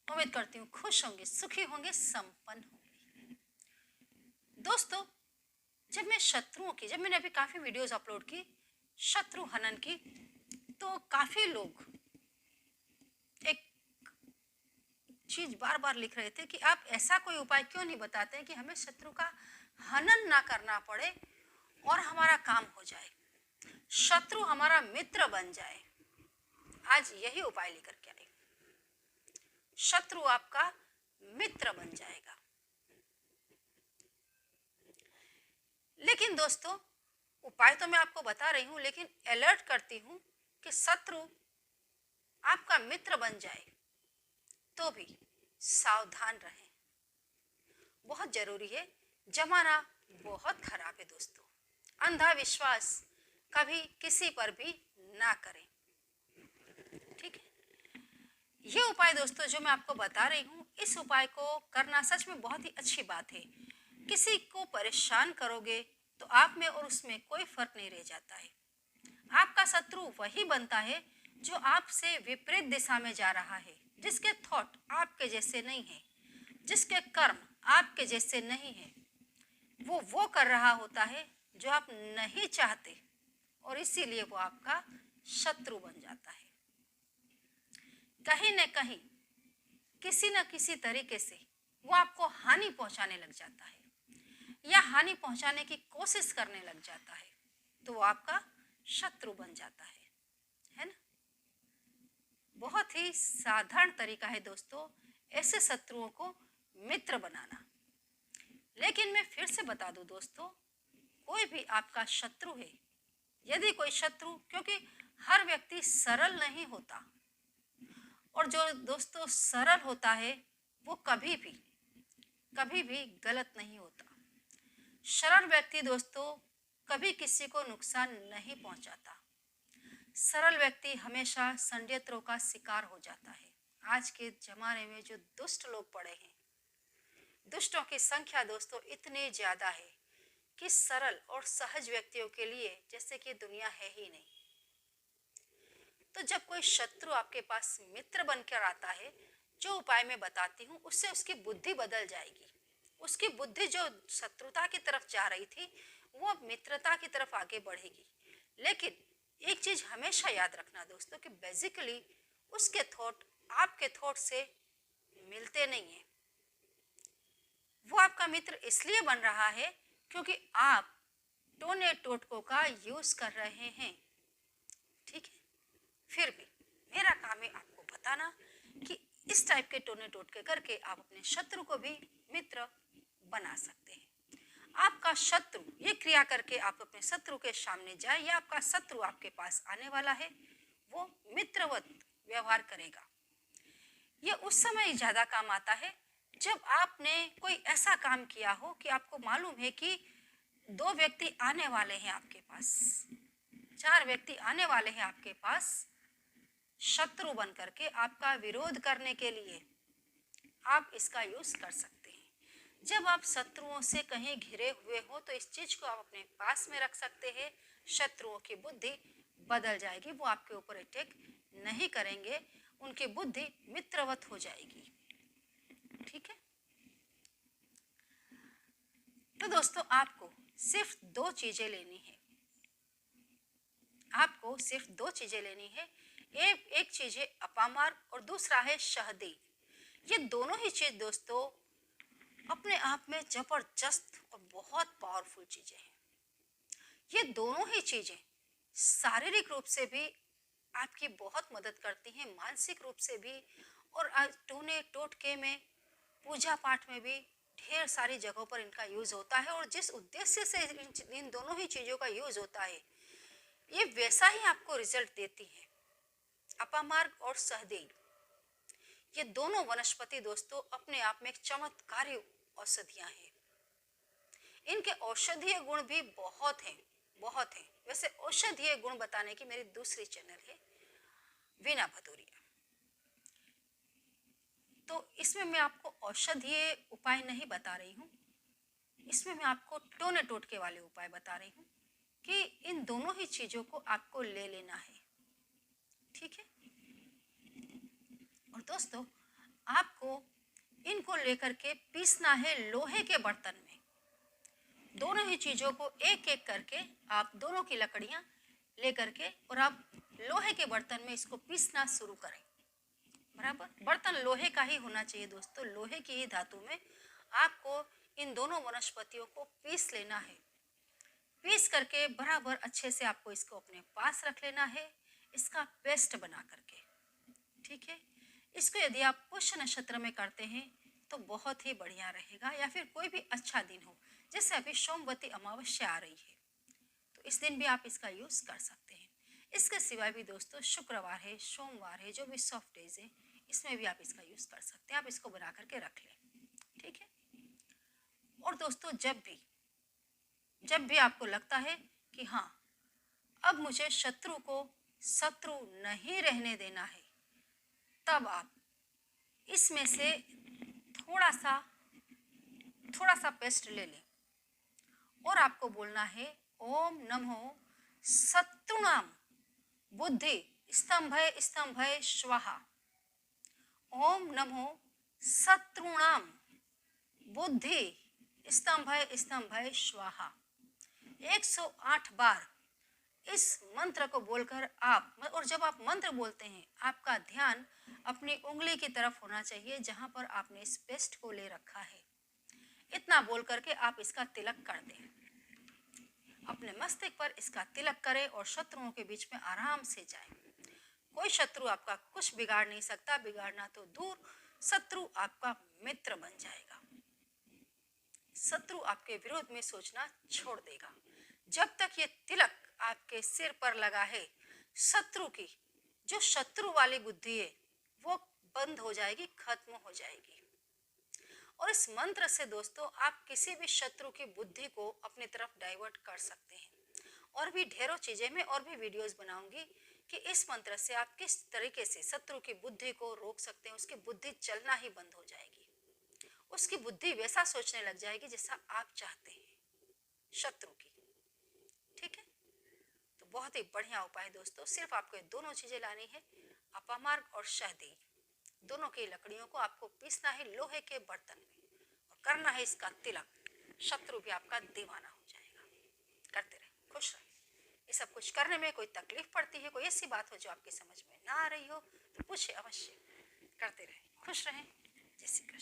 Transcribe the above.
उम्मीद करती हूँ खुश होंगे, सुखी होंगे, संपन्न होंगे। दोस्तों, जब मैंने अभी काफ़ी वीडियोस अपलोड की शत्रु हनन की, तो काफ़ी लोग एक चीज बार बार लिख रहे थे कि आप ऐसा कोई उपाय क्यों नहीं बताते कि हमें शत्रु का हनन ना करना पड़े और हमारा काम हो जाए, शत्रु हमारा मित्र बन जाए। आज यही उपाय लेकर के आए, शत्रु आपका मित्र बन जाएगा। लेकिन दोस्तों, उपाय तो मैं आपको बता रही हूं, लेकिन अलर्ट करती हूं कि शत्रु आपका मित्र बन जाए तो भी सावधान रहें, बहुत जरूरी है। जमाना बहुत खराब है दोस्तों, अंधा विश्वास कभी किसी पर भी ना करें, ठीक है। ये उपाय दोस्तों जो मैं आपको बता रही हूँ, इस उपाय को करना सच में बहुत ही अच्छी बात है। किसी को परेशान करोगे तो आप में और उसमें कोई फर्क नहीं रह जाता है। आपका शत्रु वही बनता है जो आपसे विपरीत दिशा में जा रहा है, जिसके थॉट आपके जैसे नहीं है, जिसके कर्म आपके जैसे नहीं है। वो कर रहा होता है जो आप नहीं चाहते, और इसीलिए वो आपका शत्रु बन जाता है। कहीं न कहीं, किसी न किसी तरीके से वो आपको हानि पहुंचाने लग जाता है या हानि पहुंचाने की कोशिश करने लग जाता है, तो वो आपका शत्रु बन जाता है ना। बहुत ही साधारण तरीका है दोस्तों ऐसे शत्रुओं को मित्र बनाना। लेकिन मैं फिर से बता दूं दोस्तों, कोई भी आपका शत्रु है, यदि कोई शत्रु, क्योंकि हर व्यक्ति सरल नहीं होता, और जो दोस्तों सरल होता है वो कभी भी गलत नहीं होता। सरल व्यक्ति दोस्तों कभी किसी को नुकसान नहीं पहुंचाता। सरल व्यक्ति हमेशा षड्यंत्रों का शिकार हो जाता है। आज के जमाने में जो दुष्ट लोग पड़े हैं, दुष्टों की संख्या दोस्तों इतनी ज्यादा है कि सरल और सहज व्यक्तियों के लिए जैसे कि दुनिया है ही नहीं। तो जब कोई शत्रु आपके पास मित्र बनकर आता है, जो उपाय मैं बताती हूँ उससे उसकी बुद्धि बदल जाएगी। उसकी बुद्धि जो शत्रुता की तरफ जा रही थी वो अब मित्रता की तरफ आगे बढ़ेगी। लेकिन एक चीज हमेशा याद रखना दोस्तों कि बेसिकली उसके थॉट आपके थॉट से मिलते नहीं है। वो आपका मित्र इसलिए बन रहा है क्योंकि आप टोने टोटकों का यूज कर रहे हैं, ठीक है। फिर भी मेरा काम है आपको बताना कि इस टाइप के टोने टोटके करके आप अपने शत्रु को भी मित्र बना सकते हैं। आपका शत्रु ये क्रिया करके आप अपने शत्रु के सामने जाए, या आपका शत्रु आपके पास आने वाला है, वो मित्रवत व्यवहार करेगा। ये उस समय ज्यादा काम आता है जब आपने कोई ऐसा काम किया हो कि आपको मालूम है कि 2 व्यक्ति आने वाले हैं आपके पास, 4 व्यक्ति आने वाले हैं आपके पास शत्रु बन करके आपका विरोध करने के लिए। आप इसका यूज कर सकते हैं। जब आप शत्रुओं से कहीं घिरे हुए हो तो इस चीज को आप अपने पास में रख सकते हैं। शत्रुओं की बुद्धि बदल जाएगी, वो आपके ऊपर अटैक नहीं करेंगे, उनकी बुद्धि मित्रवत हो जाएगी, ठीक है। तो दोस्तों आपको सिर्फ 2 चीजें लेनी है, आपको सिर्फ 2 चीजें लेनी है। एक चीज है अपामार्ग और दूसरा है शहदी। ये दोनों ही चीज दोस्तों अपने आप में जबरदस्त और बहुत पावरफुल चीजें हैं। ये दोनों ही चीजें शारीरिक रूप से भी आपकी बहुत मदद करती हैं, मानसिक रूप से भी, और टोने टोटके में, पूजा पाठ में भी ढेर सारी जगहों पर इनका यूज होता है। और जिस उद्देश्य से इन दोनों ही चीजों का यूज होता है, ये वैसा ही आपको रिजल्ट देती है। अपामार्ग और सहदेव, ये दोनों वनस्पति दोस्तों अपने आप में एक चमत्कारी औषधियां हैं। इनके औषधीय गुण भी बहुत हैं, बहुत हैं। वैसे औषधीय गुण बताने की मेरी दूसरी चैनल है वीना भदौरिया, तो इसमें मैं आपको औषधीय उपाय नहीं बता रही हूँ, इसमें मैं आपको टोने टोटके वाले उपाय बता रही हूँ कि इन दोनों ही चीजों को आपको ले लेना है, ठीक है। और दोस्तों आपको इनको लेकर के पीसना है लोहे के बर्तन में। दोनों ही चीज़ों को एक एक करके आप दोनों की लकड़ियाँ लेकर के और आप लोहे के बर्तन में इसको पीसना शुरू करें। बराबर, बर्तन लोहे का ही होना चाहिए दोस्तों, लोहे की ही धातु में आपको इन दोनों वनस्पतियों को पीस लेना है। पीस करके बराबर अच्छे से आपको इसको अपने पास रख लेना है, इसका पेस्ट बना करके। ठीक है, इसको यदि आप पुष्य नक्षत्र में करते हैं तो बहुत ही बढ़िया रहेगा, या फिर कोई भी अच्छा दिन हो, जैसे अभी सोमवती अमावस्या आ रही है तो इस दिन भी आप इसका यूज़ कर सकते हैं। इसके सिवाय भी दोस्तों शुक्रवार है, सोमवार है, जो भी सॉफ्ट डेज है, इसमें भी आप इसका यूज़ कर सकते हैं। आप इसको बना करके रख लें। ठीक है, और दोस्तों जब भी आपको लगता है कि हाँ अब मुझे शत्रु को शत्रु नहीं रहने देना है, तब आप इसमें से थोड़ा सा पेस्ट ले लें और आपको बोलना है ओम नमो शत्रुणाम बुद्धि स्तंभय स्तंभय स्वाहा। ओम नमो शत्रुणाम बुद्धि स्तंभय स्तंभय स्वाहा। 108 बार इस मंत्र को बोलकर आप, और जब आप मंत्र बोलते हैं आपका ध्यान अपनी उंगली की तरफ होना चाहिए जहां पर आपने इस पेस्ट को ले रखा है। इतना बोल करके आप इसका तिलक कर दें, अपने मस्तिष्क पर इसका तिलक करें और शत्रुओं के बीच में आराम से जाएं। कोई शत्रु आपका कुछ बिगाड़ नहीं सकता, बिगाड़ना तो दूर, शत्रु आपका मित्र बन जाएगा। शत्रु आपके विरोध में सोचना छोड़ देगा। जब तक ये तिलक आपके सिर पर लगा है, शत्रु की जो शत्रु वाली बुद्धि है वो बंद हो जाएगी, खत्म हो जाएगी। और इस मंत्र से दोस्तों आप किसी भी शत्रु की बुद्धि को अपनी तरफ डाइवर्ट कर सकते हैं। और भी ढेरों चीजें मैं और भी वीडियोस बनाऊंगी कि इस मंत्र से आप किस तरीके से शत्रु की बुद्धि को रोक सकते हैं। उसकी बुद्धि चलना ही बंद हो जाएगी, उसकी बुद्धि वैसा सोचने लग जाएगी जैसा आप चाहते हैं शत्रु की। ठीक है, तो बहुत ही बढ़िया उपाय दोस्तों। सिर्फ आपको ये दोनों चीजें लानी है, अपामार्ग और शहदी, दोनों की लकड़ियों को आपको पीसना है लोहे के बर्तन में और करना है इसका तिलक। शत्रु भी आपका दीवाना हो जाएगा। करते रहे, खुश रहे। ये सब कुछ करने में कोई तकलीफ पड़ती है, कोई ऐसी बात हो जो आपकी समझ में ना आ रही हो तो पूछे अवश्य। करते रहे, खुश रहें। जय श्री कृष्ण।